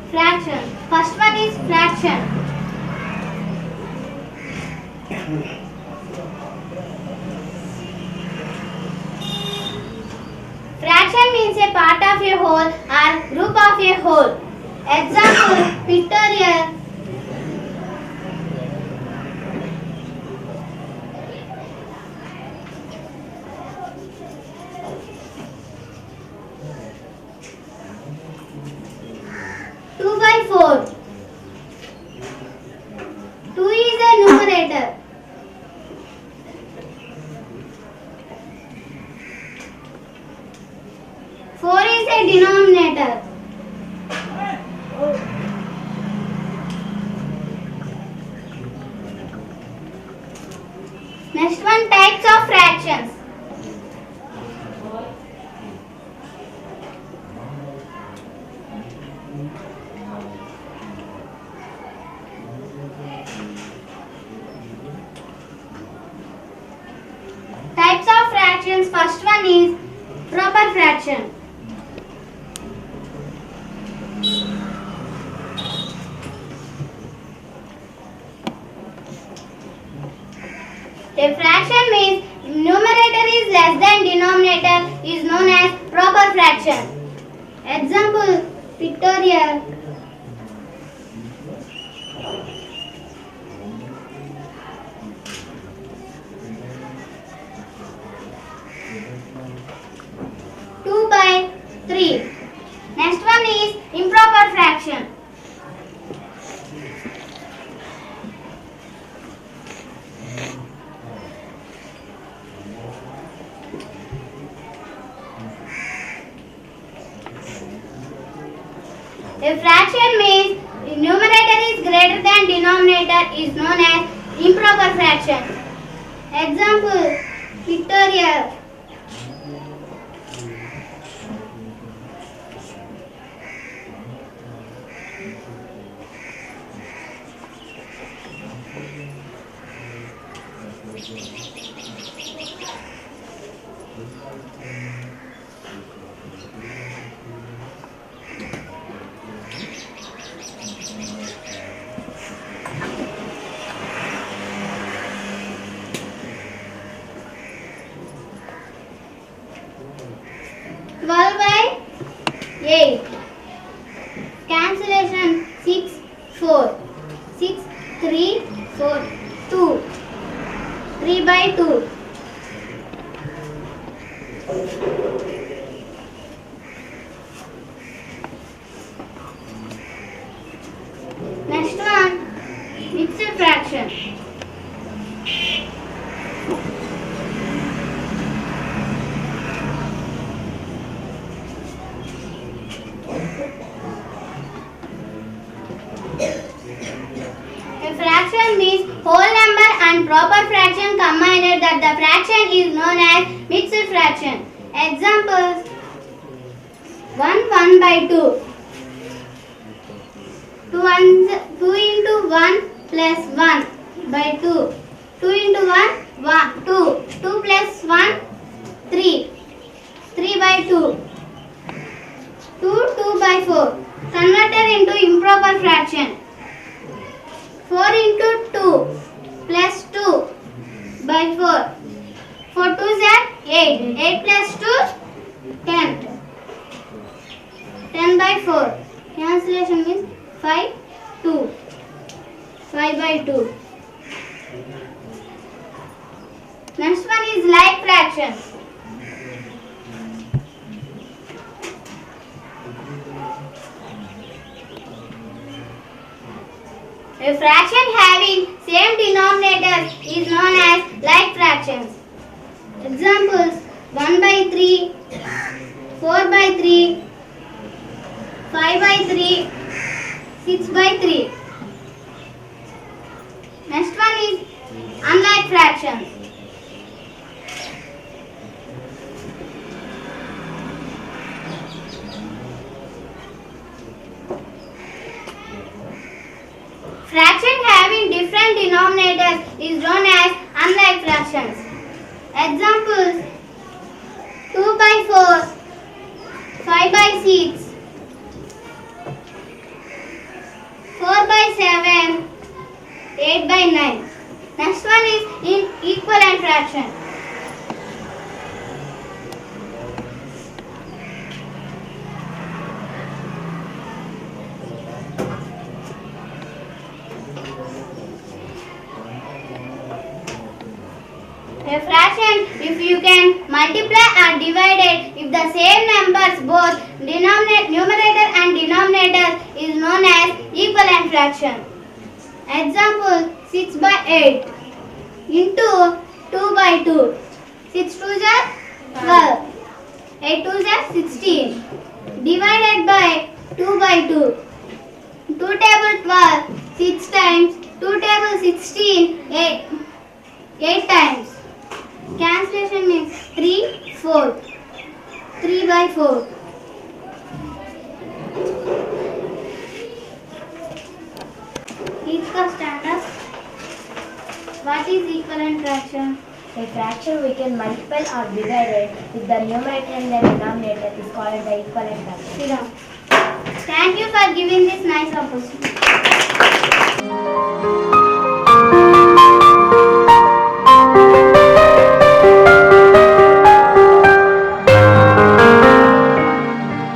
Fraction. First one is fraction. Fraction means a part of a whole or group of a whole. Example, pictorial. Two by four. Two is a numerator. Four is a denominator. Next one, types of fractions. Types of fractions. First one is proper fraction. A fraction means numerator is less than denominator is known as proper fraction. Example, pictorial. Two by three. Next one is improper fraction. A fraction means numerator is greater than denominator is known as improper fraction. Example, pictorial. Twelve by 8. Cancellation 6, 4. 6, 3, 4, 2. 3 by 2. Next one, mixed fraction. A fraction means whole number and proper fraction combined that the fraction is known as mixed fraction. Examples, 1 by 2. 2 into 1 plus 1 by 2. 2 into 1, 2. 2 plus 1, 3. 3 by 2. 2 by 4. Converted into improper fraction. 4 into 2 plus 2 by 4. 4 2s are 8. 8 plus 2, 10. 10 by 4. Cancellation means 5, 2. 5 by 2. Next one is like fraction. A fraction having same denominator is known as like fractions. Examples, 1 by 3, 4 by 3, 5 by 3, 6 by 3. Next one is unlike fractions. Fraction having different denominators is known as unlike fractions. Examples, 2 by 4, 5 by 6, by 9. Next one is in equivalent fraction. A fraction, if you can multiply or divide it, if the same numbers both numerator and denominator is known as equivalent fraction. Example 6 by 8 into 2 by 2. 6 2s are 12. 8 2s are 16. Divided by 2 by 2. 2 table 12, 6 times. 2 table 16, 8 times. Cancellation means 3, 4. 3 by 4. Each का stand up. What is equivalent fraction? A fraction we can multiply or divide it with the numerator and the denominator is called the equivalent fraction. Sit down. Thank you for giving this nice opportunity.